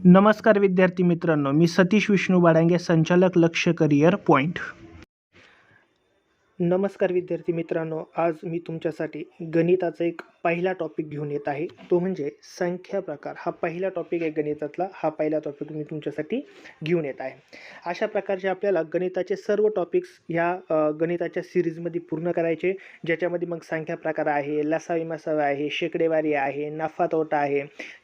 नमस्कार विद्यार्थी मित्रांनो, मी सतीश विष्णू बाडांगे, संचालक लक्ष्य करिअर पॉईंट. नमस्कार विद्यार्थी मित्रांनो, आज मी तुमच्यासाठी गणिताचा एक पहिला टॉपिक घेऊन येत आहे. तो म्हणजे संख्या प्रकार. हा पहिला टॉपिक आहे गणितातला. हा पहिला टॉपिक मी तुमच्यासाठी घेऊन येत आहे. अशा प्रकारचे आपल्याला गणिताचे सर्व टॉपिक्स ह्या गणिताच्या सिरीजमध्ये पूर्ण करायचे, ज्याच्यामध्ये मग संख्या प्रकार आहे, लसावी मसावी आहे, शेकडेवारी आहे, नफा तोटा आहे,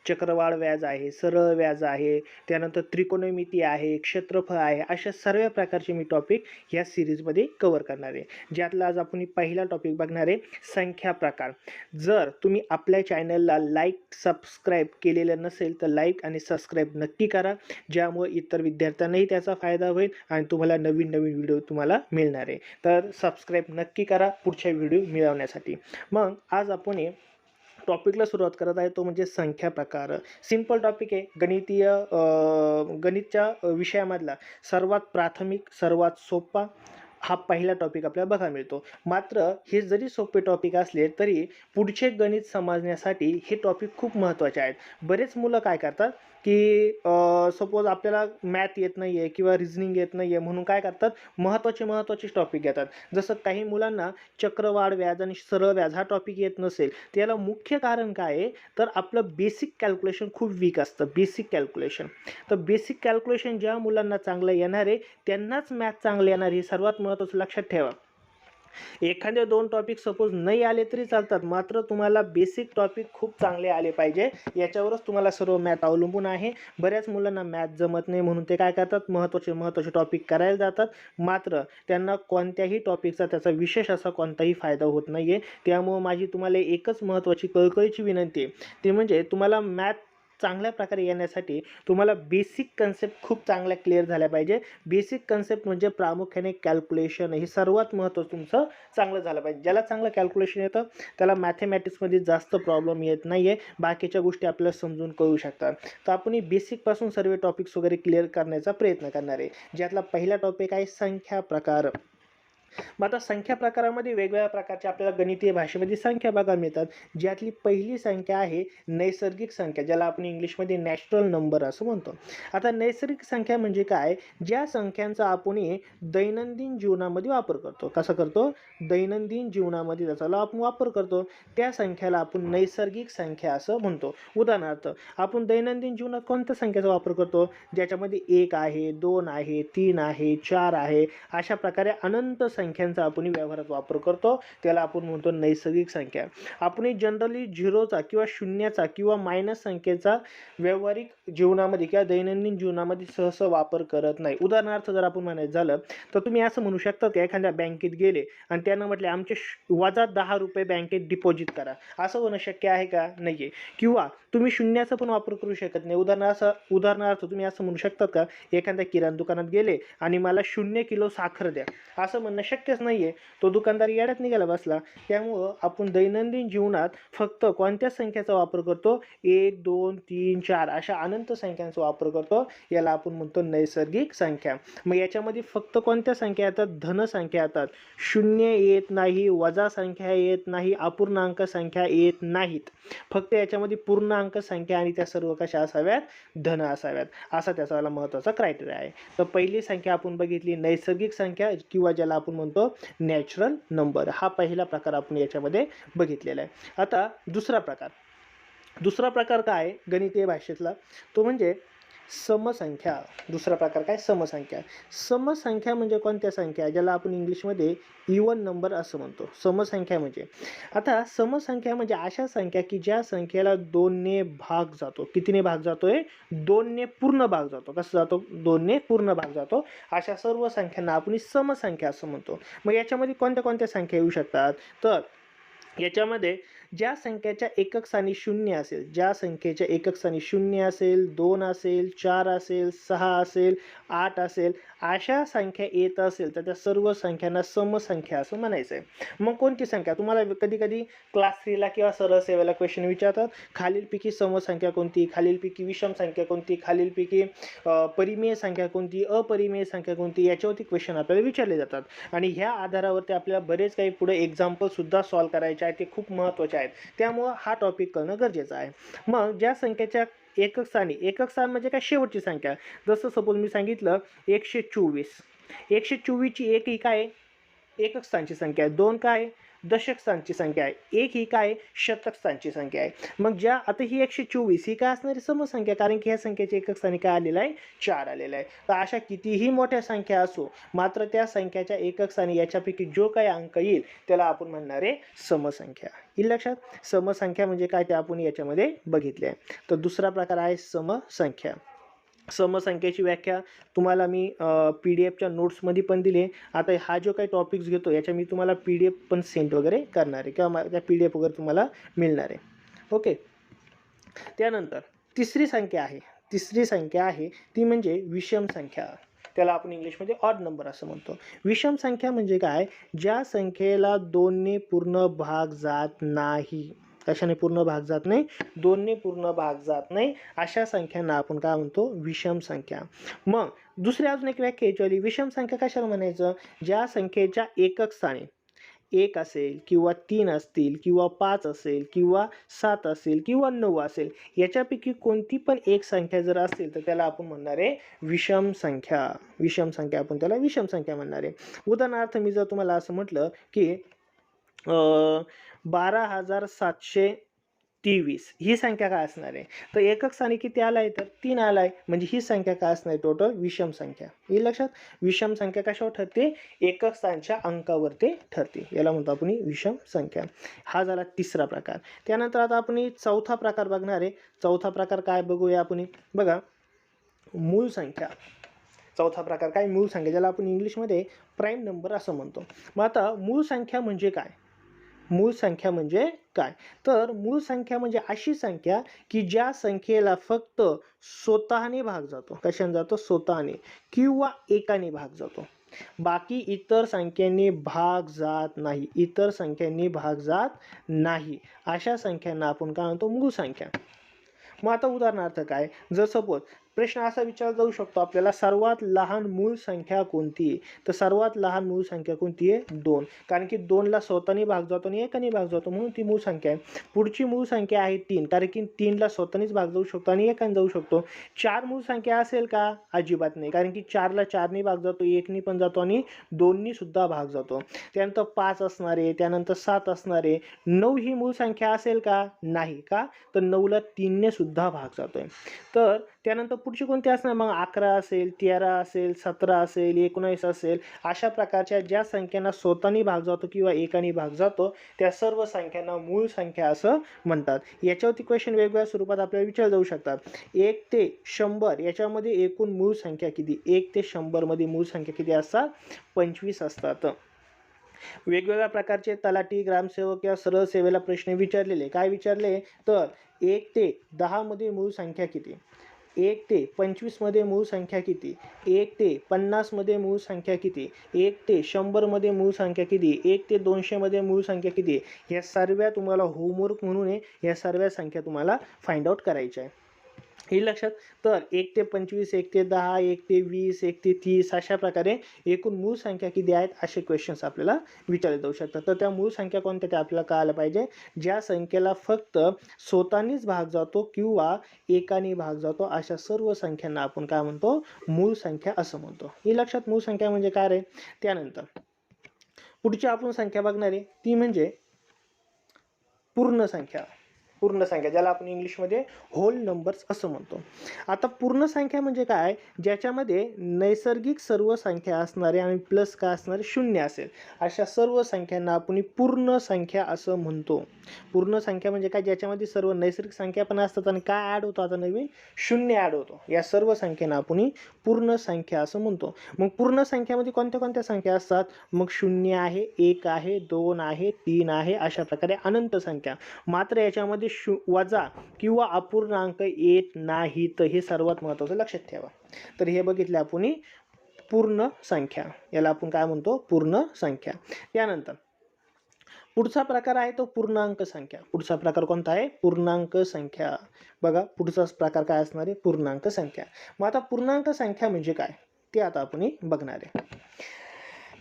चक्रवाढ व्याज आहे, सरळ व्याज आहे, त्यानंतर त्रिकोणमिती आहे, क्षेत्रफळ आहे. अशा सर्व प्रकारचे मी टॉपिक ह्या सिरीजमध्ये कव्हर करणार आहे. ज्यातला आज आपण पहिला टॉपिक बघणार आहे संख्या प्रकार. जर तुम्ही आपल्या चॅनलला लाईक सबस्क्राईब केलेलं नसेल तर लाईक आणि सबस्क्राईब नक्की करा, ज्यामुळे इतर विद्यार्थ्यांनाही त्याचा फायदा होईल आणि तुम्हाला नवीन नवीन व्हिडिओ तुम्हाला मिळणार आहे. तर सबस्क्राईब नक्की करा पुढच्या व्हिडिओ मिळवण्यासाठी. मग आज आपण टॉपिकला सुरुवात करत आहे, तो म्हणजे संख्या प्रकार. सिंपल टॉपिक आहे. गणितच्या विषयामधला सर्वात प्राथमिक, सर्वात सोपा हा पहिला टॉपिक आपल्याला बघायला मिळतो. मात्र हे जरी सोपे टॉपिक असले तरी पुढचे गणित समजण्यासाठी हे टॉपिक खूप महत्त्वाचे आहेत. बरेच मुलं काय करतात की सपोज आपल्याला मॅथ येत नाही आहे किंवा रिझनिंग येत नाही आहे म्हणून काय करतात, महत्त्वाचे टॉपिक घेतात. जसं काही मुलांना चक्रवाढ व्याज आणि सरळ व्याज हा टॉपिक येत नसेल, त्याला मुख्य कारण काय आहे तर आपलं बेसिक कॅल्क्युलेशन खूप वीक असतं. बेसिक कॅल्क्युलेशन, तर बेसिक कॅल्क्युलेशन ज्या मुलांना चांगलं येणार आहे त्यांनाच मॅथ चांगलं येणार, हे सर्वात महत्त्वाचं लक्षात ठेवा. एखादे दोन टॉपिक सपोज नाही आले तरी चालतात, मात्र तुम्हाला बेसिक टॉपिक खूप चांगले आले पाहिजे. याच्यावरच तुम्हाला सर्व मॅथ अवलंबून आहे. बऱ्याच मुलांना मॅथ जमत नाही म्हणून ते काय करतात, महत्त्वाचे टॉपिक करायला जातात, मात्र त्यांना कोणत्याही टॉपिकचा त्याचा विशेष असा कोणताही फायदा होत नाही आहे. त्यामुळे माझी तुम्हाला एकच महत्त्वाची कळकळीची विनंती आहे, ती म्हणजे तुम्हाला मॅथ चांगल्या प्रकारे येण्यासाठी तुम्हाला बेसिक कन्सेप्ट खूप चांगल्या क्लिअर झाल्या पाहिजे. बेसिक कन्सेप्ट म्हणजे प्रामुख्याने कॅल्क्युलेशन, हे सर्वात महत्त्वाचं तुमचं चांगलं झालं पाहिजे. ज्याला चांगलं कॅल्क्युलेशन येतं त्याला मॅथमॅटिक्समध्ये जास्त प्रॉब्लेम येत नाही आहे, बाकीच्या गोष्टी आपल्याला समजून कळू शकतात. तर आपण बेसिकपासून सर्व टॉपिक्स वगैरे क्लिअर करण्याचा प्रयत्न करणार आहे. ज्यातला पहिला टॉपिक आहे संख्या प्रकार. मग आता संख्या प्रकारामध्ये वेगवेगळ्या प्रकारच्या आपल्याला गणितीय भाषेमध्ये संख्या बघायला मिळतात. ज्यातली पहिली संख्या आहे नैसर्गिक संख्या, ज्याला आपण इंग्लिशमध्ये नॅचरल नंबर असं म्हणतो. आता नैसर्गिक संख्या म्हणजे काय, ज्या संख्यांचा आपण दैनंदिन जीवनामध्ये वापर करतो. कसा करतो, दैनंदिन जीवनामध्ये त्याचा आपण वापर करतो, त्या संख्याला आपण नैसर्गिक संख्या असं म्हणतो. उदाहरणार्थ आपण दैनंदिन जीवनात कोणत्या संख्येचा वापर करतो, ज्याच्यामध्ये 1 आहे, 2 आहे, 3 आहे, 4 आहे, अशा प्रकारे अनंत संख्यांचा आपण व्यवहारात वापर करतो, त्याला आपण म्हणतो नैसर्गिक संख्या. आपण जनरली झिरोचा किंवा शून्याचा किंवा मायनस संख्येचा व्यावहारिक जीवनामध्ये किंवा दैनंदिन जीवनामध्ये सहसा वापर करत नाही. उदाहरणार्थ जर आपण म्हणायचं झालं तर तुम्ही असं म्हणू शकता की एखाद्या बँकेत गेले आणि त्यानं म्हटले आमचे वजा 10 रुपये बँकेत डिपॉझिट करा, असं होणं शक्य आहे का, नाही आहे. किंवा तुम्ही शून्याचा पण वापर करू शकत नाही. उदाहरणार्थ तुम्ही असं म्हणू शकतात का, एखाद्या किराणा दुकानात गेले आणि मला 0 किलो साखर द्या, असं म्हणणं शक्यच नाही आहे. तो दुकानदार येड्यात निघाला बसला. त्यामुळं आपण दैनंदिन जीवनात फक्त कोणत्या संख्येचा वापर करतो, 1 2 3 4 अशा अनंत संख्यांचा वापर करतो, याला आपण म्हणतो नैसर्गिक संख्या. मग याच्यामध्ये फक्त कोणत्या संख्या येतात, धन संख्या येतात, शून्य येत नाही, वजा संख्या येत नाही, अपूर्णांक संख्या येत नाहीत. फक्त याच्यामध्ये पूर्णांक संख्या आणि त्या सर्व कशा असाव्यात, धन असाव्यात, असा त्याचा महत्त्वाचा क्रायटेरिया आहे. तर पहिली संख्या आपण बघितली नैसर्गिक संख्या किंवा ज्याला आपण म्हणतो नॅचरल नंबर. हा पहिला प्रकार आपण याच्यामध्ये बघितलेला आहे. आता दुसरा प्रकार काय आहे गणितीय भाषेतला, तो म्हणजे समसंख्या. दुसरा प्रकार काय, समसंख्या. समसंख्या म्हणजे कोणत्या संख्या, ज्याला आपण इंग्लिशमध्ये इवन नंबर असं म्हणतो. समसंख्या म्हणजे, आता समसंख्या म्हणजे अशा संख्या की ज्या संख्येला 2 ने भाग जातो. कितीने भाग जातोय, 2 ने पूर्ण भाग जातो. कसं जातो, 2 ने पूर्ण भाग जातो. अशा सर्व संख्यांना आपण समसंख्या असं म्हणतो. मग याच्यामध्ये कोणत्या संख्या येऊ शकतात, तर याच्यामध्ये ज्या संख्येच्या एकक स्थानी 0 असेल, ज्या संख्येच्या एकक स्थानी 0 असेल, 2 असेल, 4 असेल, 6 असेल, 8 असेल, अशा संख्या येत असेल तर त्या सर्व संख्यांना समसंख्या असं म्हणायचं आहे. मग कोणती संख्या, तुम्हाला कधी क्लास 3ला किंवा सरळ सेवेला क्वेश्चन विचारतात, खालीलपैकी समसंख्या कोणती, खालीलपैकी विषम संख्या कोणती, खालीलपैकी परिमेय संख्या कोणती, अपरिमेय संख्या कोणती, याच्यावरती क्वेश्चन आपल्याला विचारले जातात. आणि ह्या आधारावरती आपल्याला बरेच काही पुढे एक्झाम्पलसुद्धा सॉल्व करायचे आहेत, ते खूप महत्त्वाचे आहेत. त्यामुळं हा टॉपिक करणं गरजेचं आहे. मग ज्या संख्येच्या एकक स्थानी, एकक स्थान म्हणजे काय, शेवटची संख्या. जसं सपोज मी सांगितलं 124. 124 ची एक ही काय, एकक स्थानची संख्या आहे. 2 काय, दशक स्थानची संख्या आहे. 1 ही काय, शतक स्थानची संख्या आहे. मग ज्या आता ही 124 ही काय असणारी समसंख्या, कारण की ह्या संख्येचे एकक स्थानी काय आलेलं आहे, 4 आलेलं आहे. तर अशा कितीही मोठ्या संख्या असो, मात्र त्या संख्याच्या एकक स्थानी याच्यापैकी जो काही अंक येईल त्याला आपण म्हणणार आहे समसंख्या. येईल लक्षात. समसंख्या म्हणजे काय ते आपण याच्यामध्ये बघितले आहे. तर दुसरा प्रकार आहे समसंख्या. समसंख्येची व्याख्या तुम्हाला मी PDF च्या नोट्समध्ये पण दिली आहे. आता हा जो काही टॉपिक्स घेतो याच्या मी तुम्हाला PDF पण सेंड वगैरे करणार आहे किंवा त्या PDF वगैरे तुम्हाला मिळणार आहे. ओके. त्यानंतर तिसरी संख्या आहे ती म्हणजे विषम संख्या. त्याला आपण इंग्लिशमध्ये ऑड नंबर असं म्हणतो. विषम संख्या म्हणजे काय, ज्या संख्येला 2ने पूर्ण भाग जात नाही. कशाने पूर्ण भाग जात नाही, 2ने पूर्ण भाग जात नाही, अशा संख्यांना आपण काय म्हणतो, विषम संख्या. मग दुसरी अजून एक व्याख्या याच्यावली, विषम संख्या कशाला म्हणायचं, ज्या संख्येच्या एकक स्थानी 1 असेल किंवा 3 असतील किंवा 5 असेल किंवा 7 असेल किंवा 9 असेल, याच्यापैकी कोणती पण एक संख्या जर असेल तर त्याला आपण म्हणणार आहे विषम संख्या. विषम संख्या आपण त्याला विषम संख्या म्हणणार आहे. उदाहरणार्थ मी जर तुम्हाला असं म्हटलं की 12,723 ही संख्या काय असणार आहे, तर एकक स्थानी किती आलाय, तर 3 आलाय, म्हणजे ही संख्या काय असणार आहे, टोटल विषम संख्या. येईल लक्षात. विषम संख्या कशावर ठरते, एकक स्थानच्या अंकावरती ठरते. याला म्हणतो आपण विषम संख्या. हा झाला तिसरा प्रकार. त्यानंतर आता आपण चौथा प्रकार बघणार आहे. चौथा प्रकार काय बघूया आपण. बघा, मूळ संख्या. चौथा प्रकार काय, मूळ संख्या, ज्याला आपण इंग्लिशमध्ये प्राईम नंबर असं म्हणतो. मग आता मूळ संख्या म्हणजे काय, मूळ संख्या म्हणजे काय, तर मूळ संख्या म्हणजे अशी संख्या की ज्या संख्येला फक्त स्वतःने भाग जातो. कशाने जातो, स्वतःने किंवा एकाने भाग जातो. बाकी इतर संख्यांनी भाग जात नाही. इतर संख्यांनी भाग जात नाही, अशा संख्यांना आपण काय म्हणतो, मूळ संख्या. मग आता उदाहरणार्थ काय, जर सपोज प्रश्न असा विचारला जाऊ शकतो आपल्याला, सर्वात लहान मूळ संख्या कोणती आहे, तर सर्वात लहान मूळ संख्या कोणती आहे, 2. कारण की 2ला स्वतःने भाग जातो आणि एकाने भाग जातो, म्हणून ती मूळ संख्या आहे. पुढची मूळ संख्या आहे 3, कारण की 3ला स्वतःनेच भाग जाऊ शकतो आणि एकाने जाऊ शकतो. 4 मूळ संख्या असेल का, अजिबात नाही, कारण की 4ला 4ने भाग जातो, 1ने पण जातो आणि 2नी सुद्धा भाग जातो. त्यानंतर 5 असणार आहे, त्यानंतर 7 असणार आहे. 9 ही मूळ संख्या असेल का, नाही. का, तर 9ला 3ने सुद्धा भाग जातोय. तर त्यानंतर पुढची कोणती असणार, मग 11 असेल, 13 असेल, 17 असेल, 19 असेल, अशा प्रकारच्या ज्या संख्यांना स्वतःने भाग जातो किंवा एकाने भाग जातो त्या सर्व संख्यांना मूळ संख्या असं म्हणतात. याच्यावरती क्वेश्चन वेगवेगळ्या स्वरूपात आपल्याला विचारले जाऊ शकतात. 1 ते 100 याच्यामध्ये एकूण मूळ संख्या किती, 1 ते 100 मध्ये मूळ संख्या किती असतात, 25 असतात. वेगवेगळ्या प्रकारचे तलाठी, ग्रामसेवक या सरळ सेवेला प्रश्न विचारलेले. काय विचारले, तर 1 ते 10 मध्ये मूळ संख्या किती, 1 ते 25 मध्ये मूळ संख्या किती, 1 ते 50 मध्ये मूळ संख्या किती, 1 ते 100 मध्ये मूळ संख्या किती, 1 ते 200 मध्ये मूळ संख्या किती, या सर्व तुम्हाला होमवर्क म्हणून या सर्व संख्या तुम्हाला फाइंड आउट करायच्या आहे. हे लक्षात. तर 1 ते 25, 1 ते 10, 1 ते 20, 1 ते 30 अशा प्रकारे एकूण मूळ संख्या किती आहेत असे क्वेश्चन्स आपल्याला विचारले जाऊ शकतात. तर त्या मूळ संख्या कोणत्या ते आपल्याला कळायला पाहिजे, ज्या संख्येला फक्त स्वतःनेच भाग जातो किंवा एकाने भाग जातो, अशा सर्व संख्यांना आपण काय म्हणतो, मूळ संख्या असं म्हणतो. हे लक्षात. मूळ संख्या म्हणजे काय रे. त्यानंतर पुढची आपण संख्या बघणार आहे ती म्हणजे पूर्ण संख्या. पूर्ण संख्या, ज्याला आपण इंग्लिशमध्ये होल नंबर्स असं म्हणतो. आता पूर्ण संख्या म्हणजे काय, ज्याच्यामध्ये नैसर्गिक सर्व संख्या असणारे आणि प्लस काय असणारे, 0 असेल, अशा सर्व संख्यांना आपण पूर्ण संख्या असं म्हणतो. पूर्ण संख्या म्हणजे काय, ज्याच्यामध्ये सर्व नैसर्गिक संख्या पण असतात आणि काय ॲड होतो, आता नवीन 0 ॲड होतो. या सर्व संख्यांना आपण पूर्ण संख्या असं म्हणतो. मग पूर्ण संख्यामध्ये कोणत्या कोणत्या संख्या असतात, मग 0 आहे, 1 आहे, 2 आहे, 3 आहे, अशा प्रकारे अनंत संख्या. मात्र याच्यामध्ये वजा किंवा अपूर्णांक येत नाही, तर हे सर्वात महत्त्वाचं लक्षात ठेवा. तर हे बघितले आपण पूर्ण संख्या, याला आपण काय म्हणतो, पूर्ण संख्या. त्यानंतर पुढचा प्रकार आहे तो पूर्णांक संख्या. पुढचा प्रकार कोणता आहे, पूर्णांक संख्या. बघा, पुढचा प्रकार काय असणार आहे, पूर्णांक संख्या. मग आता पूर्णांक संख्या म्हणजे काय ते आता आपण बघणार आहे.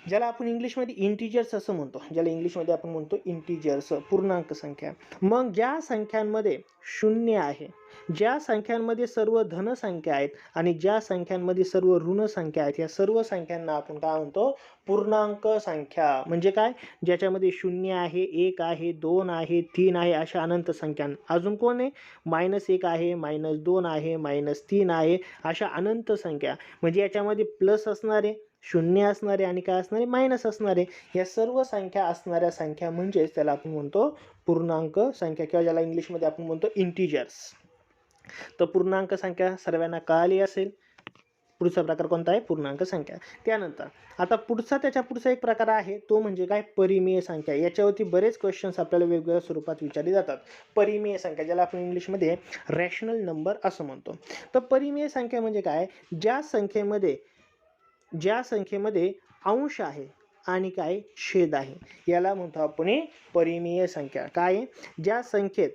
ज्याला आपण इंग्लिशमध्ये इंटिजर्स असं म्हणतो, ज्याला इंग्लिशमध्ये आपण म्हणतो इंटिजर्स, पूर्णांक संख्या. मग ज्या संख्यांमध्ये शून्य आहे, ज्या संख्यांमध्ये सर्व धन संख्या आहेत आणि ज्या संख्यांमध्ये सर्व ऋण संख्या आहेत, या सर्व संख्यांना आपण काय म्हणतो? पूर्णांक संख्या. म्हणजे काय? ज्याच्यामध्ये शून्य आहे, एक आहे, दोन आहे, तीन आहे, अशा अनंत संख्या. अजून कोण आहे? -1 आहे, -2 आहे, -3 आहे, अशा अनंत संख्या. म्हणजे याच्यामध्ये प्लस असणारे, शून्य असणारे आणि काय असणारे? मायनस असणारे. या सर्व संख्या असणाऱ्या संख्या म्हणजेच त्याला आपण म्हणतो पूर्णांक संख्या, किंवा ज्याला इंग्लिशमध्ये आपण म्हणतो इंटिजर्स. तर पूर्णांक संख्या सर्वांना कळाली असेल. पुढचा प्रकार कोणता आहे? पूर्णांक संख्या. त्यानंतर आता त्याच्या पुढचा एक प्रकार आहे, तो म्हणजे काय? परिमेय संख्या. याच्यावरती बरेच क्वेश्चन्स आपल्याला वेगवेगळ्या स्वरूपात विचारले जातात. परिमेय संख्या, ज्याला आपण इंग्लिशमध्ये रॅशनल नंबर असं म्हणतो. तर परिमेय संख्या म्हणजे काय? ज्या संख्येमध्ये अंश आहे आणि काय? छेद आहे, याला म्हणतो आपण परिमेय संख्या. काय? ज्या संख्येत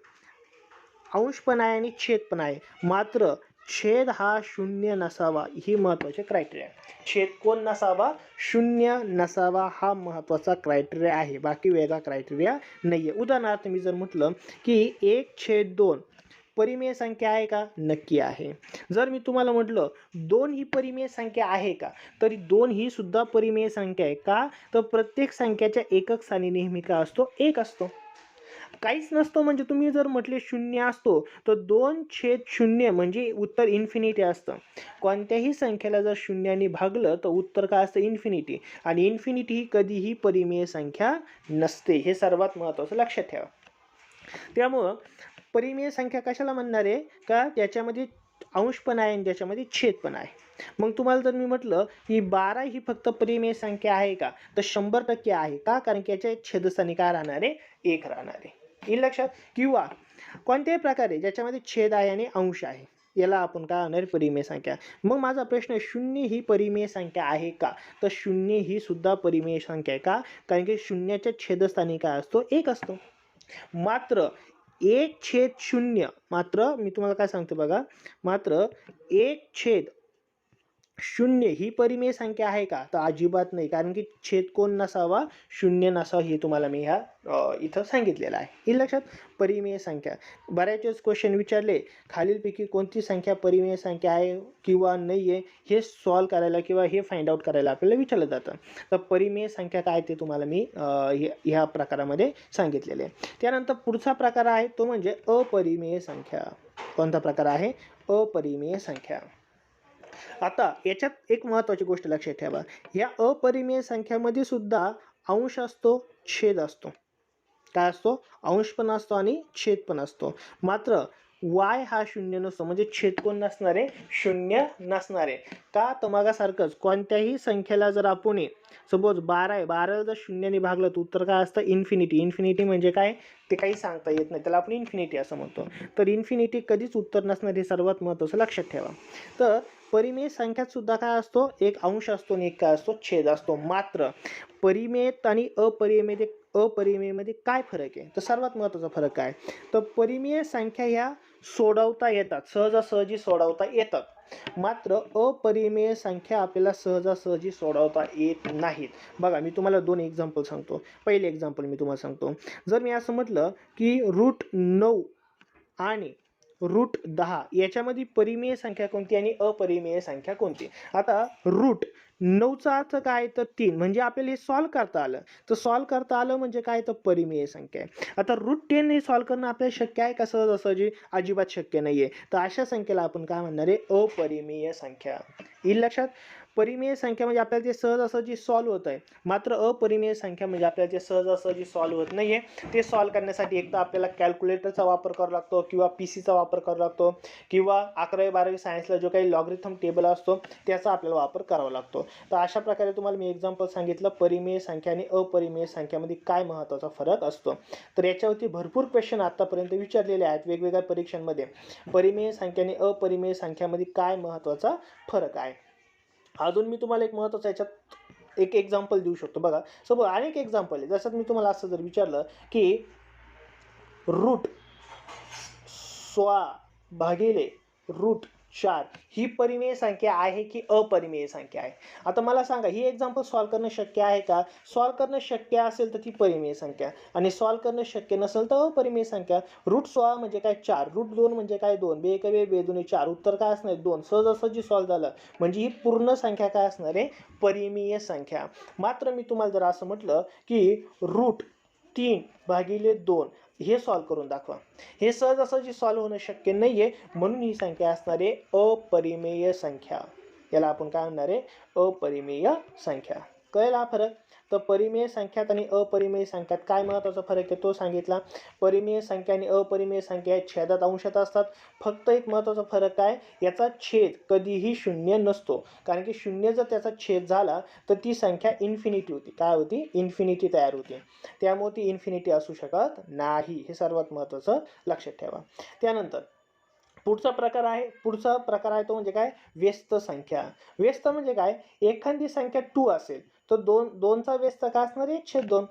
अंश पण आहे आणि छेद पण आहे, मात्र छेद हा शून्य नसावा, ही महत्त्वाची क्रायटेरिया. छेद कोण नसावा? शून्य नसावा, हा महत्त्वाचा क्रायटेरिया आहे. बाकी वेगळा क्रायटेरिया नाही आहे. उदाहरणार्थ मी जर म्हटलं की 1/2 परिमेय संख्या आहे का? नक्की आहे. जर मी तुम्हाला म्हटलं 2 ही परिमेय संख्या आहे का? तरी 2 ही सुद्धा परिमेय संख्या आहे. का? तर प्रत्येक संख्याच्या एकक स्थानी नेहमी काय असतो? 1 असतो. काहीच नसतो. म्हणजे तुम्ही जर म्हटले 0 असतो तर 2/0 म्हणजे उत्तर इन्फिनिटी असतं. कोणत्याही संख्येला जर शून्याने भागलं तर उत्तर काय असतं? इन्फिनिटी. आणि इन्फिनिटी ही कधीही परिमेय संख्या नसते. हे सर्वात महत्त्वाचं लक्षात ठेवा. त्यामुळं परिमेय संख्या कशाला म्हणणार आहे? का त्याच्यामध्ये अंश पण आहे आणि त्याच्यामध्ये छेद पण आहे. मग तुम्हाला जर मी म्हटलं की 12 ही फक्त परिमेय संख्या आहे का? तर 100% आहे. का? कारण की याच्या छेदस्थानी काय राहणार आहे? 1 राहणार आहे. येईल लक्षात? किंवा कोणत्याही प्रकारे ज्याच्यामध्ये छेद आहे आणि अंश आहे, याला आपण काय म्हणणार? परिमेय संख्या. मग माझा प्रश्न आहे, 0 ही परिमेय संख्या आहे का? तर 0 ही सुद्धा परिमेय संख्या आहे. का? कारण की शून्याच्या छेदस्थानी काय असतो? 1 असतो. मात्र 1/0, मात्र मी तुम्हाला काय सांगतो बघा, मात्र 1/0 ही परिमेय संख्या आहे का? तर अजिबात नाही. कारण की छेद कोण नसावा? शून्य नसावा, हे तुम्हाला मी इथं सांगितलेलं आहे. हे लक्षात? परिमेय संख्या. बऱ्याच वेळेस क्वेश्चन विचारले, खालीलपैकी कोणती संख्या परिमेय संख्या आहे किंवा नाही आहे, हे सॉल्व करायला किंवा हे फाइंड आउट करायला आपल्याला विचारलं जातं. तर परिमेय संख्या काय ते तुम्हाला मी ह्या प्रकारामध्ये सांगितलेले आहे. त्यानंतर पुढचा प्रकार आहे तो म्हणजे अपरिमेय संख्या. कोणता प्रकार आहे? अपरिमेय संख्या. आता याच्यात एक महत्त्वाची गोष्ट लक्षात ठेवा, या अपरिमेय संख्यामध्ये सुद्धा अंश असतो, छेद असतो. काय असतो? अंश पण असतो आणि छेद पण असतो. मात्र y हा शून्य नसतो. म्हणजे छेद कोण नसणार आहे? शून्य नसणार आहे. का? तर मागासारखंच कोणत्याही संख्येला जर आपण सपोज 12 आहे, 12ला जर शून्याने भागलं तर उत्तर काय असतं? इन्फिनिटी. इन्फिनिटी म्हणजे काय? ते काही सांगता येत नाही, त्याला आपण इन्फिनिटी असं म्हणतो. तर इन्फिनिटी कधीच उत्तर नसणार, हे सर्वात महत्त्वाचं लक्षात ठेवा. तर परिमेय संख्यात सुद्धा काय असतो? एक अंश असतो आणि एक काय असतो? छेद असतो. मात्र परिमेयत आणि अपरिमेयमध्ये काय फरक आहे? तर सर्वात महत्त्वाचा फरक काय? तर परिमेय संख्या ह्या सोडवता येतात, सहजासहजी सोडवता येतात. मात्र अपरिमेय संख्या आपल्याला सहजासहजी सोडवता येत नाहीत. बघा, मी तुम्हाला 2 एक्झाम्पल सांगतो. पहिले एक्झाम्पल मी तुम्हाला सांगतो. जर मी असं म्हटलं की √9 आणि √10 याच्यामध्ये परिमेय संख्या कोणती आणि अपरिमेय संख्या कोणती? आता √9चा अर्थ काय? तर 3. म्हणजे आपल्याला हे सॉल्व करता आलं. तर सॉल्व करता आलं म्हणजे काय? तर परिमेय संख्या आहे. आता √10 हे सॉल्व करणं आपल्याला शक्य आहे का? सहजासहजी अजिबात शक्य नाही आहे. तर अशा संख्येला आपण काय म्हणणार आहे? अपरिमेय संख्या. येईल लक्षात? परिमेय संख्या म्हणजे आपल्याला ते सहजासहजी सॉल्व होत आहे. मात्र अपरिमेय संख्या म्हणजे आपल्याला ते सहजासहजी सॉल्व होत नाही आहे. ते सॉल्व करण्यासाठी एक तर आपल्याला कॅल्क्युलेटरचा वापर करावा लागतो किंवा PC चा वापर करावा लागतो किंवा 11वी 12वी सायन्सला जो काही लॉगरिथम टेबल असतो त्याचा आपल्याला वापर करावा लागतो. तर अशा प्रकारे तुम्हाला मी एक्झाम्पल सांगितलं परिमेय संख्या आणि अपरिमेय संख्यामध्ये काय महत्त्वाचा फरक असतो. तर याच्यावरती भरपूर क्वेश्चन आतापर्यंत विचारलेले आहेत वेगवेगळ्या परीक्षांमध्ये. परिमेय संख्या आणि अपरिमेय संख्यामध्ये काय महत्त्वाचा फरक आहे. अजून मी तुम्हाला एक महत्त्वाचा याच्यात एक एक्झाम्पल देऊ शकतो. बघा, सपोज अनेक एक्झाम्पल आहे. जसं मी तुम्हाला असं जर विचारलं की √16 भागिले 4 ही परिमेय संख्या आहे की अपरिमेय संख्या आहे? आता मला सांगा, ही एक्झाम्पल सॉल्व्ह करणं शक्य आहे का? सॉल्व्ह करणं शक्य असेल तर ती परिमेय संख्या, आणि सॉल्व्ह करणं शक्य नसेल तर अपरिमेय संख्या. √16 म्हणजे काय? 4. √2 म्हणजे काय? 2. बे एक बे 2 4. उत्तर काय असणार? 2. सहजासहजी सॉल्व्ह झालं. म्हणजे ही पूर्ण संख्या काय असणार आहे? परिमेय संख्या. मात्र मी तुम्हाला जर असं म्हटलं की √3/2 हे सॉल्व्ह करून दाखवा, हे सहजासहजी सॉल्व्ह होणं शक्य नाही आहे. म्हणून ही संख्या असणार आहे अपरिमेय संख्या. याला आपण काय म्हणणार आहे? अपरिमेय संख्या. कळेल हा फरक? तर परिमेय संख्यात आणि अपरिमेय संख्यात काय महत्त्वाचा फरक आहे तो सांगितला. परिमेय संख्या आणि अपरिमेय संख्या छेदात अंशात असतात. फक्त एक महत्त्वाचा फरक आहे, याचा छेद कधीही शून्य नसतो. कारण की शून्य जर त्याचा छेद झाला तर ती संख्या इन्फिनिटी होती. काय होती? इन्फिनिटी तयार होते. त्यामुळे ती इन्फिनिटी असू शकत नाही. हे सर्वात महत्त्वाचं लक्षात ठेवा. त्यानंतर पुढचा प्रकार आहे तो म्हणजे काय? व्यस्त संख्या. व्यस्त म्हणजे काय? एखादी संख्या 2 असेल तर 2चा व्यस्त काय असणार आहे? 1/2.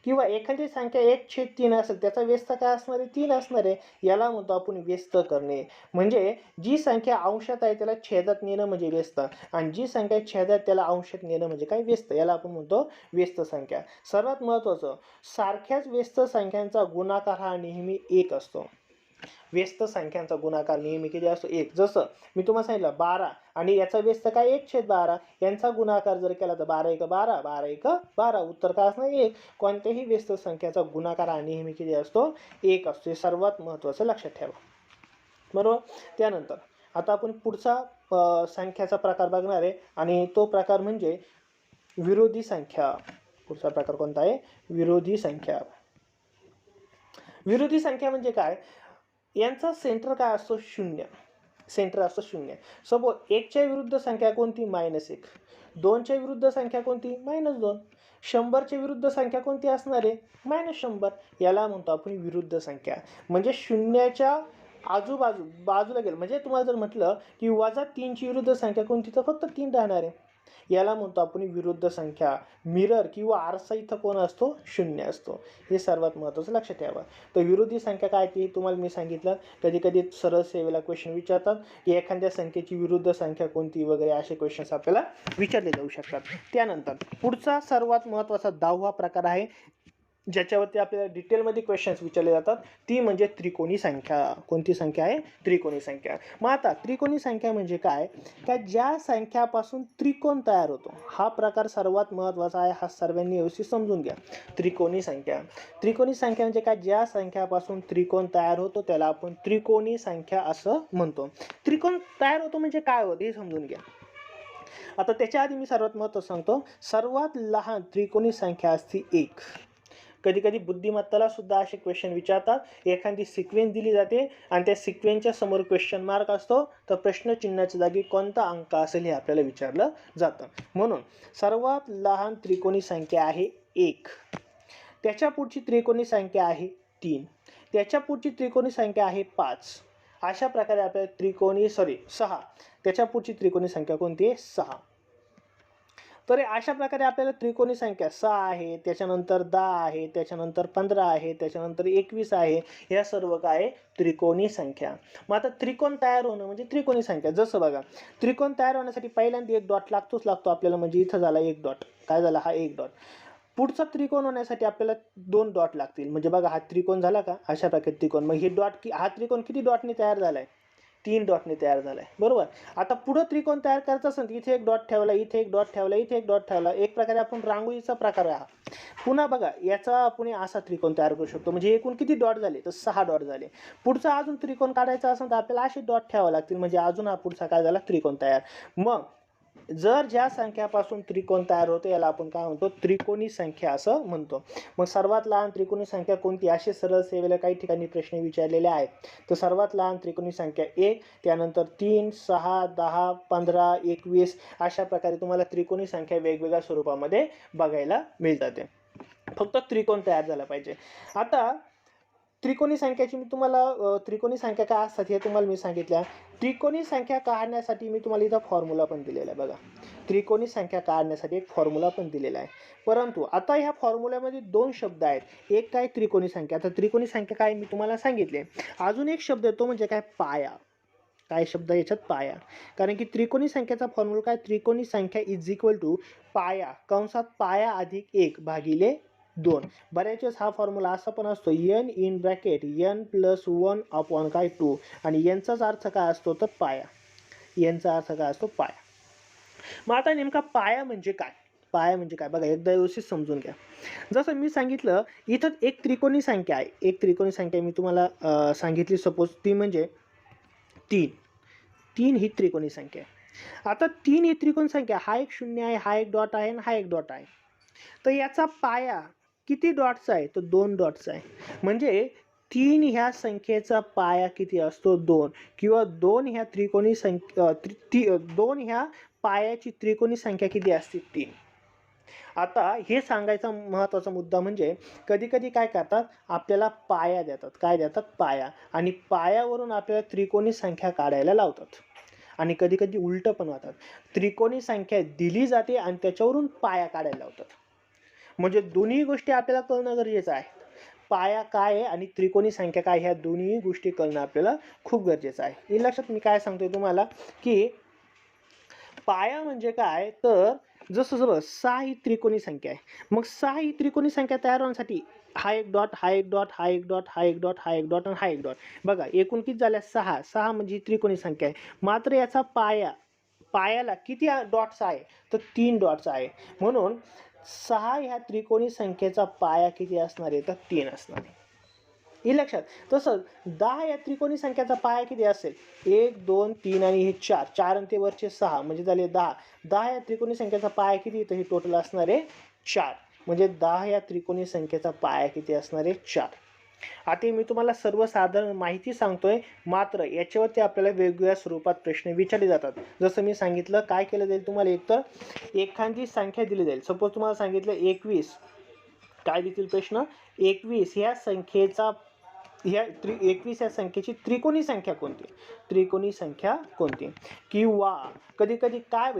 किंवा एखादी संख्या 1/3 असेल, त्याचा व्यस्त काय असणार आहे? 3 असणार आहे. याला म्हणतो आपण व्यस्त करणे. म्हणजे जी संख्या अंशात आहे त्याला छेदात नेणं म्हणजे व्यस्त, आणि जी संख्या छेदात त्याला अंशात नेणं म्हणजे काय? व्यस्त. याला आपण म्हणतो व्यस्त संख्या. सर्वात महत्त्वाचं, सारख्याच व्यस्त संख्यांचा गुणाकार हा नेहमी 1 असतो. व्यस्त संख्यांचा गुणाकार नेहमी किती असतो? 1. जसं मी तुम्हाला सांगितलं 12 आणि याचा व्यस्त काय? 1/12. यांचा गुणाकार जर केला तर 12 × 1 = 12, 12 × 1 = 12. उत्तर काय असणार? 1. कोणत्याही व्यस्त संख्याचा गुणाकार हा नेहमी किती असतो? 1 असतो. हे सर्वात महत्त्वाचं लक्षात ठेवा. बरोबर. त्यानंतर आता आपण पुढचा संख्याचा प्रकार बघणार आहे, आणि तो प्रकार म्हणजे विरोधी संख्या. पुढचा प्रकार कोणता आहे? विरोधी संख्या. विरोधी संख्या म्हणजे काय? यांचा सेंटर काय असतो? 0. सेंटर असतो 0. सपोज 1च्या विरुद्ध संख्या कोणती? -1. 2च्या विरुद्ध संख्या कोणती? -2. 100च्या विरुद्ध संख्या कोणती असणार आहे? -100. याला म्हणतो आपण विरुद्ध संख्या. म्हणजे 0च्या बाजूला गेलं, म्हणजे तुम्हाला जर म्हटलं की -3ची विरुद्ध संख्या कोणती, तर फक्त 3 राहणार आहे. याला म्हणतो आपण विरुद्ध संख्या. मिरर किंवा आरसा इथं कोण असतो? 0 असतो. हे सर्वात महत्त्वाचं लक्षात ठेवा. तर विरोधी संख्या काय ती तुम्हाला मी सांगितलं. कधी कधी सरळ सेवेला क्वेश्चन विचारतात की एखाद्या संख्येची विरुद्ध संख्या कोणती वगैरे, असे क्वेश्चन्स आपल्याला विचारले जाऊ शकतात. त्यानंतर पुढचा सर्वात महत्त्वाचा 10वा प्रकार आहे, ज्याच्यावरती आपल्याला डिटेलमध्ये क्वेश्चन्स विचारले जातात, ती म्हणजे त्रिकोणी संख्या. कोणती संख्या आहे? त्रिकोणी संख्या. मग आता त्रिकोणी संख्या म्हणजे काय? का ज्या संख्यापासून त्रिकोण तयार होतो, हा प्रकार सर्वात महत्त्वाचा आहे. हा सर्वांनी व्यवस्थित समजून घ्या. त्रिकोणी संख्या. त्रिकोणी संख्या म्हणजे काय? ज्या संख्यापासून त्रिकोण तयार होतो त्याला आपण त्रिकोणी संख्या असं म्हणतो. त्रिकोण तयार होतो म्हणजे काय होतं हे समजून घ्या. आता त्याच्या आधी मी सर्वात महत्त्वाचं सांगतो. सर्वात लहान त्रिकोणी संख्या असते 1. कधी कधी बुद्धिमत्ताला सुद्धा असे क्वेश्चन विचारतात. एखादी सिक्वेन्स दिली जाते आणि त्या सिक्वेन्सच्या समोर क्वेश्चन मार्क असतो, तर प्रश्नचिन्हाच्या जागी कोणता अंक असेल हे आपल्याला विचारलं जातं. म्हणून सर्वात लहान त्रिकोणी संख्या आहे 1. त्याच्या पुढची त्रिकोणी संख्या आहे 3. त्याच्या पुढची त्रिकोणी संख्या आहे 5. अशा प्रकारे आपल्याला 6. त्याच्या पुढची त्रिकोणी संख्या कोणती आहे? 6. तर अशा प्रकारे आपल्याला त्रिकोणी संख्या 6 आहे, त्याच्यानंतर 10 आहे, त्याच्यानंतर 15 आहे, त्याच्यानंतर 21 आहे. या सर्व काय? त्रिकोणी संख्या. मग आता त्रिकोण तयार होणं म्हणजे त्रिकोणी संख्या. जसं बघा, त्रिकोण तयार होण्यासाठी पहिल्यांदा एक डॉट लागतोच आपल्याला. म्हणजे इथं झाला एक डॉट. काय झाला? हा एक डॉट. पुढचा त्रिकोण होण्यासाठी आपल्याला 2 डॉट लागतील. म्हणजे बघा, हा त्रिकोण झाला का? अशा प्रकारे त्रिकोण. मग हे डॉट, हा त्रिकोण किती डॉटने तयार झालाय? 3 डॉटने तयार झालाय. बरोबर. आता पुढं त्रिकोण तयार करायचं असेल तर इथे एक डॉट ठेवला, इथे एक डॉट ठेवला, इथे एक डॉट ठेवला. एक प्रकारे आपण रांगोळीचा प्रकार आहे हा. पुन्हा बघा, याचा आपण असा त्रिकोण तयार करू शकतो. म्हणजे एकूण किती डॉट झाले? तर 6 डॉट झाले. पुढचा अजून त्रिकोण काढायचा असेल तर आपल्याला असे डॉट ठेवावे लागतील. म्हणजे अजून हा पुढचा काय झाला? त्रिकोण तयार. मग जर ज्या संख्यापासून त्रिकोण तयार होतो याला आपण काय म्हणतो? त्रिकोणी संख्या असं म्हणतो. मग सर्वात लहान त्रिकोणी संख्या कोणती? असे सरळ सेवेला काही ठिकाणी प्रश्न विचारलेले आहेत. तर सर्वात लहान त्रिकोणी संख्या 1, त्यानंतर 3, 6, 10, 15, 21 अशा प्रकारे तुम्हाला त्रिकोणी संख्या वेगवेगळ्या स्वरूपामध्ये बघायला मिळतात. फक्त त्रिकोण तयार झाला पाहिजे. आता त्रिकोणी संख्याची मी तुम्हाला त्रिकोणी संख्या काय असतात हे तुम्हाला मी सांगितल्या. त्रिकोणी संख्या काढण्यासाठी मी तुम्हाला इथं फॉर्म्युला पण दिलेला आहे. बघा, त्रिकोणी संख्या काढण्यासाठी एक फॉर्म्युला पण दिलेला आहे. परंतु आता ह्या फॉर्म्युल्यामध्ये 2 शब्द आहेत. एक काय? त्रिकोणी संख्या. आता त्रिकोणी संख्या काय मी तुम्हाला सांगितले. अजून एक शब्द येतो म्हणजे काय? पाया. काय शब्द याच्यात पाया, कारण की त्रिकोणी संख्येचा फॉर्म्युला काय, त्रिकोणी संख्या इज इक्वल टू पाया कंसात पाया अधिक 1 भागिले 2. बऱ्याच वेळेस हा फॉर्म्युला असा पण असतो n in bracket n plus 1 upon काय 2 आणि यांचाच अर्थ काय असतो तर पाया, यांचा अर्थ काय असतो पाया. मग आता नेमका पाया म्हणजे काय, पाया म्हणजे काय बघा एकदा व्यवस्थित समजून घ्या. जसं मी सांगितलं इथं एक त्रिकोणी संख्या आहे, एक त्रिकोणी संख्या मी तुम्हाला सांगितली सपोज ती म्हणजे 3. 3 ही त्रिकोणी संख्या आहे. आता 3 ही त्रिकोणी संख्या, हा एक शून्य आहे, हा एक डॉट आहे आणि हा एक डॉट आहे. तर याचा पाया किती डॉट्स आहे तर 2 डॉट्स आहे. म्हणजे 3 ह्या संख्येचा पाया किती असतो 2, किंवा 2 ह्या त्रिकोणी संख्या 2 ह्या पायाची त्रिकोणी संख्या किती असते 3. आता हे सांगायचा महत्त्वाचा मुद्दा म्हणजे कधी कधी काय करतात आपल्याला पाया देतात, काय देतात पाया, आणि पायावरून आपल्याला त्रिकोणी संख्या काढायला लावतात. आणि कधी कधी उलटं पण होतात, त्रिकोणी संख्या दिली जाते आणि त्याच्यावरून पाया काढायला लावतात. म्हणजे दोन्ही गोष्टी आपल्याला कळणं गरजेचं आहे. पाया काय आहे आणि त्रिकोणी संख्या काय, ह्या दोन्ही गोष्टी कळणं आपल्याला खूप गरजेचं आहे. हे लक्षात मी काय सांगतोय तुम्हाला की पाया म्हणजे काय तर जसं 6 ही त्रिकोणी संख्या आहे. मग 6 ही त्रिकोणी संख्या तयार होण्यासाठी हा एक डॉट, हा एक डॉट, हा एक डॉट, हा एक डॉट, हा एक डॉट आणि हा एक डॉट. बघा एकूण किती झाल्या 6. 6 म्हणजे त्रिकोणी संख्या आहे. मात्र याचा पायाला किती डॉट्स आहे तर 3 डॉट्स आहे. म्हणून 6 ह्या त्रिकोणी संख्येचा पाया किती असणार आहे तर 3 असणार आहे. हे लक्षात. तसंच 10 या त्रिकोणी संख्याचा पाया किती असेल 1 2 3 आणि हे 4, 4 आणि ते वरचे 6 म्हणजे झाले 10. 10 या त्रिकोणी संख्येचा पाया किती तर हे टोटल असणार आहे 4. म्हणजे 10 या त्रिकोणी संख्येचा पाया किती असणार आहे 4. आता मी तुम्हाला सर्वसाधारण माहिती सांगतोय, मात्र याच्यावरती आपल्याला वेगवेगळ्या स्वरूपात प्रश्न विचारले जातात. जसं मी सांगितलं काय केलं जाईल तुम्हाला, एक तर एखादी संख्या दिली जाईल. सपोज तुम्हाला सांगितलं 21, काय देतील प्रश्न 21 ह्या संख्येचा 21 या संख्येची त्रिकोणी संख्या कोणती, त्रिकोणी संख्या कोणती. किंवा कधी कधी काय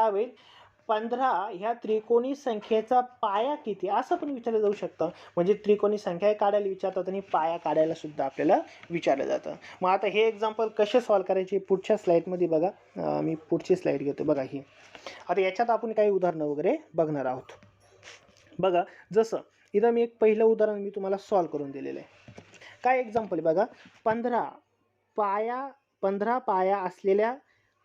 होईल 15 ह्या त्रिकोणी संख्येचा पाया किती असं पण विचारलं जाऊ शकतं. म्हणजे त्रिकोणी संख्या काढायला विचारतात आणि पाया काढायला सुद्धा आपल्याला विचारलं जातं. मग आता हे एक्झाम्पल कसे सॉल्व्ह करायचे पुढच्या स्लाईडमध्ये बघा. मी पुढची स्लाईड घेतो बघा ही. आता याच्यात आपण काही उदाहरणं वगैरे बघणार आहोत. बघा जसं इथं मी एक पहिलं उदाहरण मी तुम्हाला सॉल्व्ह करून दिलेलं आहे. काय एक्झाम्पल आहे बघा, 15 पाया असलेल्या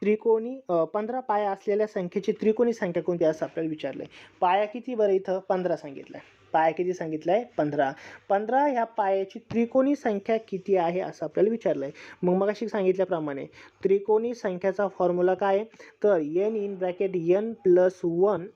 15 पाया असलेल्या संख्येची त्रिकोणी संख्या कोणती असं आपल्याला विचारलंय. पाया किती बरं इथं 15 सांगितलंय. पाया किती सांगितलंय 15. 15 ह्या पायाची त्रिकोणी संख्या किती आहे असं आपल्याला विचारलंय. मग अशी सांगितल्याप्रमाणे त्रिकोणी संख्याचा फॉर्म्युला काय तर n in bracket n plus 1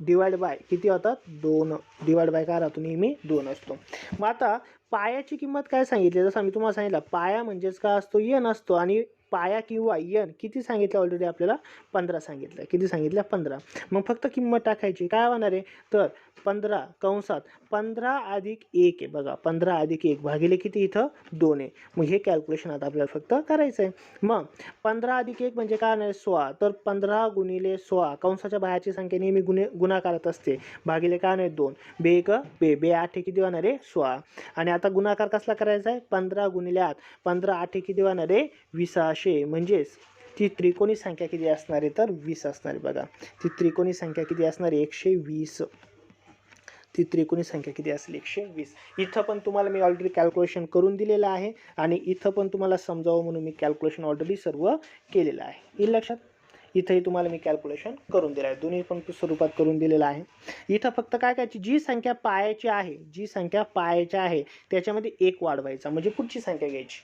divide by किती होतात 2. डिवाइड बाय काय राहतो नेहमी 2 असतो. मग आता पायाची किंमत काय सांगितली, जसं मी तुम्हाला सांगितलं पाया म्हणजेच काय असतो n असतो, आणि पाया किंवा n किती सांगितलं ऑलरेडी आपल्याला 15 सांगितलं. किती सांगितलं 15. मग फक्त किंमत टाकायची, काय होणार आहे तर 15 कंसात 15 अधिक 1 आहे बघा, 15 अधिक 1 भागिले किती इथं 2 आहे. मग हे कॅल्क्युलेशन आता आपल्याला फक्त करायचं आहे. मग 15 अधिक 1 म्हणजे काय होणार 16, तर 15 गुणिले 16 कंसाच्या बाहेरची संख्या नेहमी गुणाकारात असते, भागिले काय होणार 2. बे 1 बे, बे 8 किती होणार आहे 16. आणि आता गुणाकार कसला करायचा आहे 15 गुणिले 8, 15 8 किती होणार आहे 20. म्हणजेच ती त्रिकोणी संख्या किती असणार आहे तर 20 असणार आहे. बघा ती त्रिकोणी संख्या किती असणार आहे 120. ती त्रिकोणी संख्या किती असेल 120. इथं पण तुम्हाला मी ऑलरेडी कॅल्क्युलेशन करून दिलेलं आहे आणि इथं पण तुम्हाला समजावं म्हणून मी कॅल्क्युलेशन ऑलरेडी सर्व केलेलं आहे. हे लक्षात. इथंही तुम्हाला मी कॅल्क्युलेशन करून दिलं आहे, दोन्ही पण स्वरूपात करून दिलेलं आहे. इथं फक्त काय करायची, जी संख्या पायाची आहे त्याच्यामध्ये 1 वाढवायचा म्हणजे पुढची संख्या घ्यायची,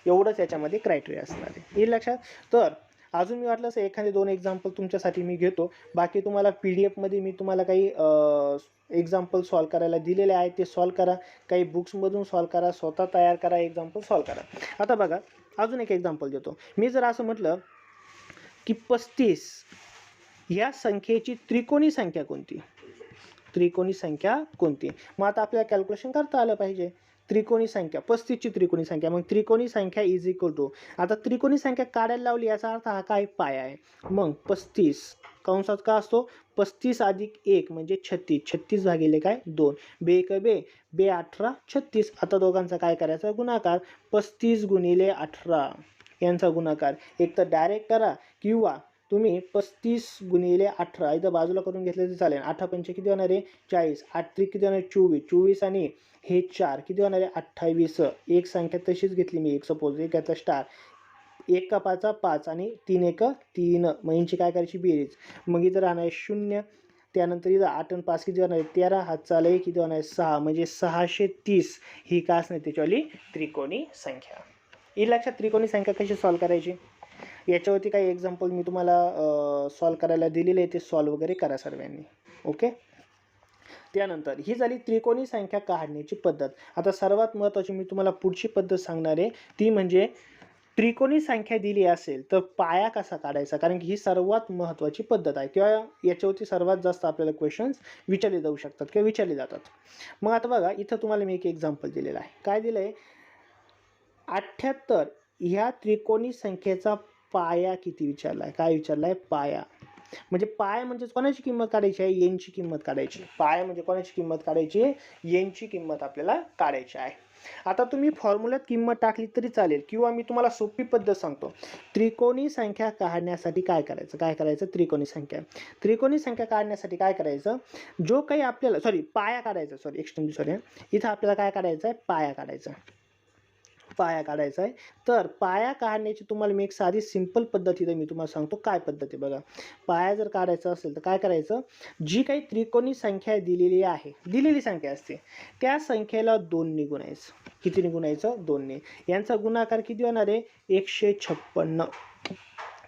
एवढंच याच्यामध्ये क्रायटेरिया असणार आहे. हे लक्षात. तर अजून मी वाटलं असं एखादे 2 एक्झाम्पल तुमच्यासाठी मी घेतो. बाकी तुम्हाला PDF मध्ये मी तुम्हाला काही एक्झाम्पल सॉल्व करायला दिलेले आहे, ते सॉल्व करा. काही बुक्समधून सॉल्व करा, स्वतः तयार करा, एक्झाम्पल सॉल्व करा. आता बघा अजून एक एक्झाम्पल देतो. मी जर असं म्हटलं की 35 या संख्येची त्रिकोणी संख्या कोणती, त्रिकोणी संख्या कोणती. मग आता आपल्याला कॅल्क्युलेशन करता आलं पाहिजे. त्रिकोणी संख्या 35 ची त्रिकोणी संख्या, मग त्रिकोणी संख्या इज इक्वल टू, आता त्रिकोणी संख्या काढायला लावली याचा अर्थ हा काय पाया आहे. मग 35 कंसात का असतो 35 अधिक 1 म्हणजे 36, 36 भागिले काय 2, बे एक बे, बे 18 36. आता दोघांचा काय करायचा गुणाकार, 35 गुणिले 18 यांचा गुणाकार. एक तर डायरेक्ट करा किंवा तुम्ही 35 गुणिले 18 इथं बाजूला करून घेतलं तर चालेल. 8 पंचे किती होणार आहे 40, 8 त्रिक किती होणार 24, 24 आणि हे 4 किती होणार आहे 28. एक संख्या तशीच घेतली मी, एक सपोज एक घेतला स्टार, 1 का 5 5 आणि 3 1 3, मग यांची काय करायची बेरीज. मग इथं राहणार आहे 0, त्यानंतर इथं 8 आणि 5 किती होणार आहे 13, हातचा लय किती होणार आहे 6, म्हणजे 630 ही काय असणार त्याच्यावाली त्रिकोणी संख्या. ही लक्षात त्रिकोणी संख्या कशी सॉल्व करायची. याच्यावरती काही एक्झाम्पल मी तुम्हाला सॉल्व करायला दिलेले आहे, ते सॉल्व वगैरे करा सर्वांनी. ओके. त्यानंतर ही झाली त्रिकोणी संख्या काढण्याची पद्धत. आता सर्वात महत्त्वाची मी तुम्हाला पुढची पद्धत सांगणार आहे, ती म्हणजे त्रिकोणी संख्या दिली असेल तर पाया कसा काढायचा, कारण की ही सर्वात महत्त्वाची पद्धत आहे किंवा याच्यावरती सर्वात जास्त आपल्याला क्वेश्चन्स विचारले जाऊ शकतात किंवा विचारले जातात. मग आता बघा इथं तुम्हाला मी एक एक्झाम्पल दिलेलं आहे. काय दिलं आहे 78 ह्या त्रिकोणी संख्येचा पाया किती विचारला आहे. काय विचारला आहे पाया. म्हणजे पाय म्हणजे कोणाची किंमत काढायची आहे यांची किंमत काढायची. पाय म्हणजे कोणाची किंमत काढायची यांची किंमत आपल्याला काढायची आहे. आता तुम्ही फॉर्म्युल्यात किंमत टाकली तरी चालेल किंवा मी तुम्हाला सोपी पद्धत सांगतो. त्रिकोणी संख्या काढण्यासाठी काय करायचं त्रिकोणी संख्या काढण्यासाठी काय करायचं, जो काही आपल्याला पाया काढायचा इथं आपल्याला काय काढायचं आहे पाया काढायचा आहे. तर पाया काढण्याची तुम्हाला मी एक साधी सिंपल पद्धत इथं मी तुम्हाला सांगतो. काय पद्धत आहे बघा. पाया जर काढायचा असेल तर काय करायचं, जी काही त्रिकोणी संख्या दिलेली संख्या असते त्या संख्येला 2 ने गुणायचं. किती ने गुणायचं 2 ने. यांचा गुणाकार किती होणार आहे 156.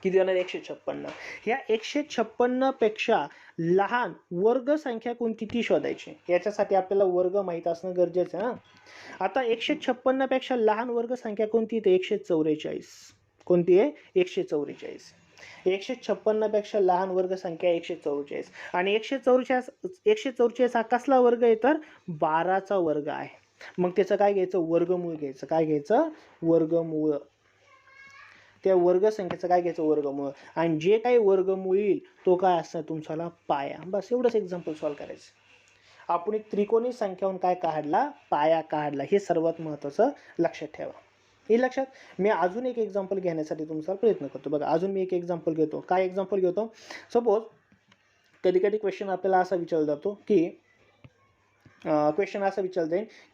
किती होणार 156. ह्या 156 पेक्षा लहान वर्ग संख्या कोणती ती शोधायची. याच्यासाठी आपल्याला वर्ग माहीत असणं गरजेचं आहे. आता 156 पेक्षा लहान वर्ग संख्या कोणती आहे 144. कोणती आहे 144. 156 पेक्षा लहान वर्ग संख्या 144 आणि 144 हा कसला वर्ग आहे तर 12चा वर्ग आहे. मग त्याचं काय घ्यायचं वर्गमूळ घ्यायचं. काय घ्यायचं वर्गमूळ. त्या वर्ग संख्येचं काय घ्यायचं वर्गमूळ, आणि जे काही वर्गमूळ येईल तो काय असणार तुमचा पाया. बस एवढंच एक्झाम्पल सॉल्व करायचं. आपण एक त्रिकोणी संख्याहून काय काढला पाया काढला. हे सर्वात महत्त्वाचं लक्षात ठेवा. हे लक्षात. मी अजून एक एक्झाम्पल घेण्यासाठी तुमचा प्रयत्न करतो. बघा अजून मी एक एक्झाम्पल घेतो. काय एक्झाम्पल घेतो, सपोज कधी कधी क्वेश्चन आपल्याला असा विचारला जातो की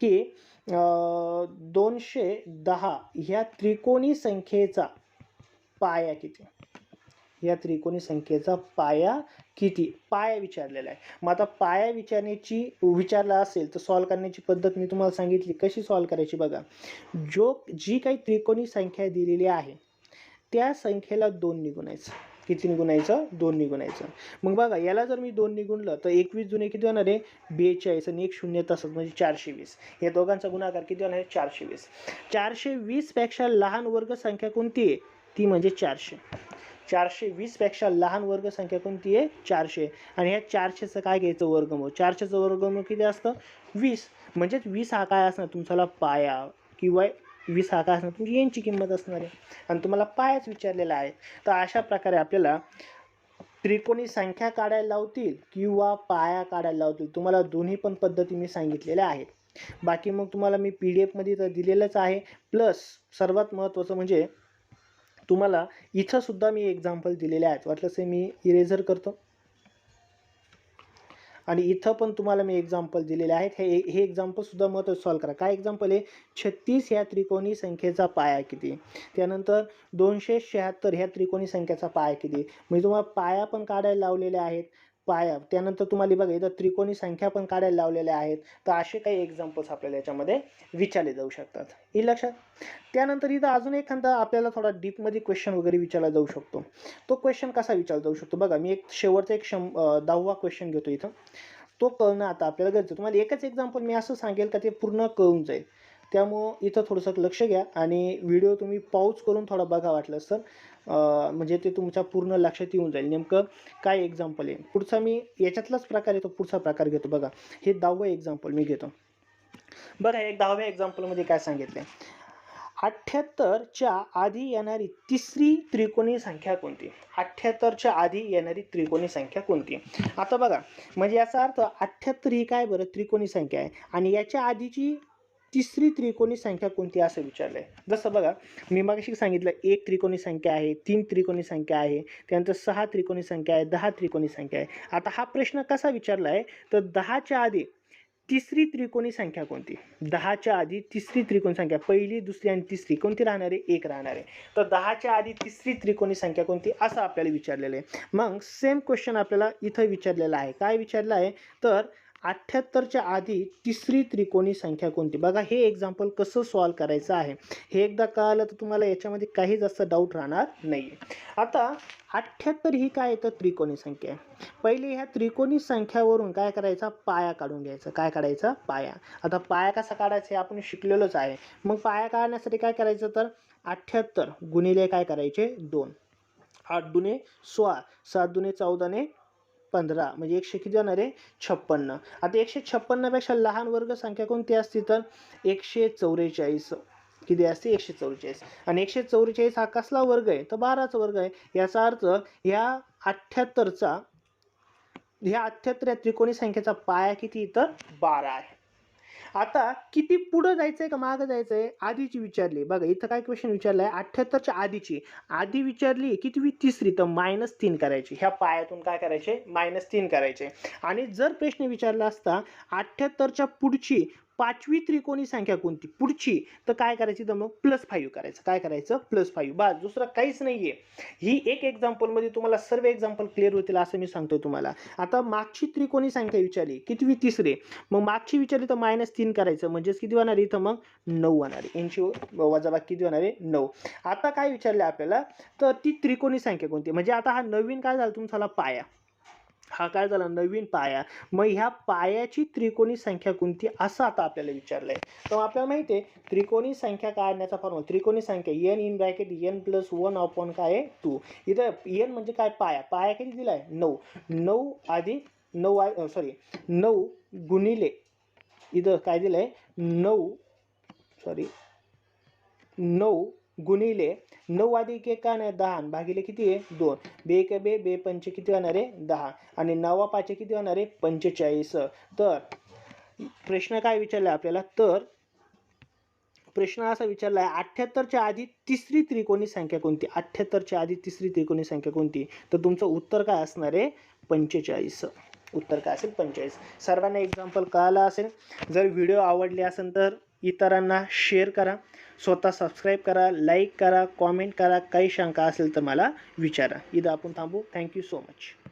की 210 ह्या त्रिकोणी संख्येचा पाया किती. या त्रिकोणी संख्येचा पाया किती पाया विचारलेला आहे. मग आता पाया विचारला असेल तर सॉल्व करण्याची पद्धत मी तुम्हाला सांगितली. कशी सॉल्व करायची बघा. जी काही त्रिकोणी संख्या दिलेली आहे त्या संख्येला 2 ने गुणायचं. किती ने गुणायचं 2 ने गुणायचं. मग बघा याला जर मी 2 ने गुणलं तर 21 जुने किती होणार आहे 42 आणि 1 शून्य तसंच म्हणजे 420. या दोघांचा गुणाकार किती होणार आहे 420. 420 पेक्षा लहान वर्ग संख्या कोणती आहे ती म्हणजे 400. 420 पेक्षा लहान वर्ग संख्या कोणती आहे 400. आणि ह्या 400चं काय घ्यायचं वर्गमूळ. 400चं वर्गमूळ किती असतं 20. म्हणजेच 20 हा काय असणार तुमचा पाया किंवा 20 हा काय असणार तुमची यांची किंमत असणार आहे. आणि तुम्हाला पायाच विचारलेला आहे. तर अशा प्रकारे आपल्याला त्रिकोणी संख्या काढायला लावतील किंवा पाया काढायला लावतील. तुम्हाला दोन्ही पण पद्धती मी सांगितलेल्या आहेत. बाकी मग तुम्हाला मी PDF मध्ये तर दिलेलंच आहे. प्लस सर्वात महत्त्वाचं म्हणजे तुम्हाला इथं सुद्धा मी एक्झाम्पल दिलेले आहेत. वाटलंच मी इरेझर करतो आणि इथं पण तुम्हाला मी एक्झाम्पल दिलेले आहेत. हे एक्झाम्पल सुद्धा महत्त्वाचं सॉल्व करा. काय एक्झाम्पल आहे 36 ह्या त्रिकोणी संख्येचा पाया किती. त्यानंतर 276 ह्या त्रिकोणी संख्येचा पाया किती. म्हणजे तुम्हाला पाया पण काढायला लावलेले आहेत. त्यानंतर तुम्हाला बघा इथं त्रिकोणी संख्या पण काढायला लावलेल्या आहेत. तर असे काही एक्झाम्पल्स आपल्याला याच्यामध्ये विचारले जाऊ शकतात. हे लक्षात. त्यानंतर इथं अजून एखादा आपल्याला थोडा डीपमध्ये क्वेश्चन वगैरे विचारला जाऊ शकतो. तो क्वेश्चन कसा विचारला जाऊ शकतो बघा. मी एक शेवटचा 10वा क्वेश्चन घेतो इथं. तो कळणं आता आपल्याला गरजेचं. तुम्हाला एकच एक्झाम्पल मी असं सांगेल का ते पूर्ण कळून जाईल. त्यामुळं इथं थोडंसं लक्ष घ्या आणि व्हिडिओ तुम्ही पॉज करून थोडा बघा वाटलं सर, म्हणजे ते तुमच्या पूर्ण लक्षात येऊन जाईल नेमकं काय एक्झाम्पल आहे. पुढचा मी याच्यातलाच प्रकार आहे तो पुढचा प्रकार घेतो. बघा हे 10वं एक्झाम्पल मी घेतो. बघा एक 10व्या एक्झाम्पलमध्ये काय सांगितलं. 78च्या आधी येणारी तिसरी त्रिकोणी संख्या कोणती? 78च्या आधी येणारी त्रिकोणी संख्या कोणती? आता बघा, म्हणजे याचा अर्थ 78 ही काय बरं त्रिकोणी संख्या आहे आणि याच्या आधीची तिसरी त्रिकोणी संख्या कोणती असं विचारलंय. जसं बघा, मी मगाशी सांगितलं 1 त्रिकोणी संख्या आहे, 3 त्रिकोणी संख्या आहे, त्यानंतर 6 त्रिकोणी संख्या आहे, 10 त्रिकोणी संख्या आहे. आता हा प्रश्न कसा विचारला आहे तर 10च्या आधी तिसरी त्रिकोणी संख्या कोणती? 10च्या आधी तिसरी त्रिकोणी संख्या, पहिली, दुसरी आणि तिसरी कोणती राहणार आहे? 1 राहणार आहे. तर 10च्या आधी तिसरी त्रिकोणी संख्या कोणती असं आपल्याला विचारलेलं आहे. मग सेम क्वेश्चन आपल्याला इथं विचारलेला आहे. काय विचारलं आहे तर 78च्या आधी तिसरी त्रिकोणी संख्या कोणती? बघा, हे एक्झाम्पल कसं सॉल्व करायचं आहे हे एकदा कळालं तर तुम्हाला याच्यामध्ये काही जास्त डाऊट राहणार नाही. आता 78 ही काय तर त्रिकोणी संख्या आहे. पहिले ह्या त्रिकोणी संख्यावरून काय करायचा? पाया काढून घ्यायचा. काय काढायचा? पाया. आता पाया कसा काढायचा हे आपण शिकलेलोच आहे. मग पाया काढण्यासाठी काय करायचं तर 78 गुणिले काय करायचे 2, 8 दुने 16, 7 दुने 14 ने 15 म्हणजे 100 किती होणार आहे? 56. आता 156 पेक्षा लहान वर्ग संख्या कोणती असते तर 144. किती असते? 144. आणि 144 हा कसला वर्ग आहे तर 12चा वर्ग आहे. याचा अर्थ ह्या 78 त्रिकोणी संख्येचा पाया किती तर 12 आहे. आता किती पुढं जायचंय का मागं जायचंय? आधीची विचारली. बघा इथं काय क्वेश्चन विचारलाय 78च्या आधीची. आधी विचारली कितवी? तिसरी. तर -3 करायची. ह्या पायातून काय करायचे? -3 करायचे. आणि जर प्रश्न विचारला असता 78च्या पुढची 5वी त्रिकोणी संख्या कोणती? पुढची, तर काय करायची तर मग +5 करायचं. काय करायचं? +5. बस दुसरं काहीच नाहीये. ही एक एक्झाम्पलमध्ये तुम्हाला सर्व एक्झाम्पल क्लिअर होतील असं मी सांगतो तुम्हाला. आता मागची त्रिकोणी संख्या विचारली कितवी? तिसरी. मग मागची विचारली तर -3 करायचं म्हणजेच किती होणार इथं मग 9 होणार आहे. यांची वजाबाकी किती होणार आहे? 9. आता काय विचारले आपल्याला तर ती त्रिकोणी संख्या कोणती? म्हणजे आता हा नवीन काय झाला तुमचा पाया. हा काय झाला? नवीन पाया. मग ह्या पायाची त्रिकोणी संख्या कोणती असं आता आपल्याला विचारलंय. तर आपल्याला माहिती आहे त्रिकोणी संख्या काढण्याचा फॉर्म्युला. त्रिकोणी संख्या n in bracket n + 1 upon काय आहे 2. इथं n म्हणजे काय? पाया. पाया किती दिलाय? 9. 9 अधिक 9 गुणिले इथं काय दिलंय 9 गुणिले 9 अधिक 1 काय नाही 10 भागिले किती आहे 2. 2 1 2 2 5 किती होणार आहे 10 आणि 9 5 किती होणार आहे 45. तर प्रश्न काय विचारला आपल्याला तर प्रश्न असा विचारला आहे 78च्या आधी तिसरी त्रिकोणी संख्या कोणती? 78च्या आधी तिसरी त्रिकोणी संख्या कोणती? तर तुमचं उत्तर काय असणार आहे 45. उत्तर काय असेल 45. सर्वांना एक्झाम्पल कळालं असेल. जर व्हिडिओ आवडले असेल तर इतरांना शेअर करा, स्वतः सबस्क्राईब करा, लाईक करा, कॉमेंट करा. काही शंका असेल तर मला विचारा. इथं आपण थांबू. Thank you so much.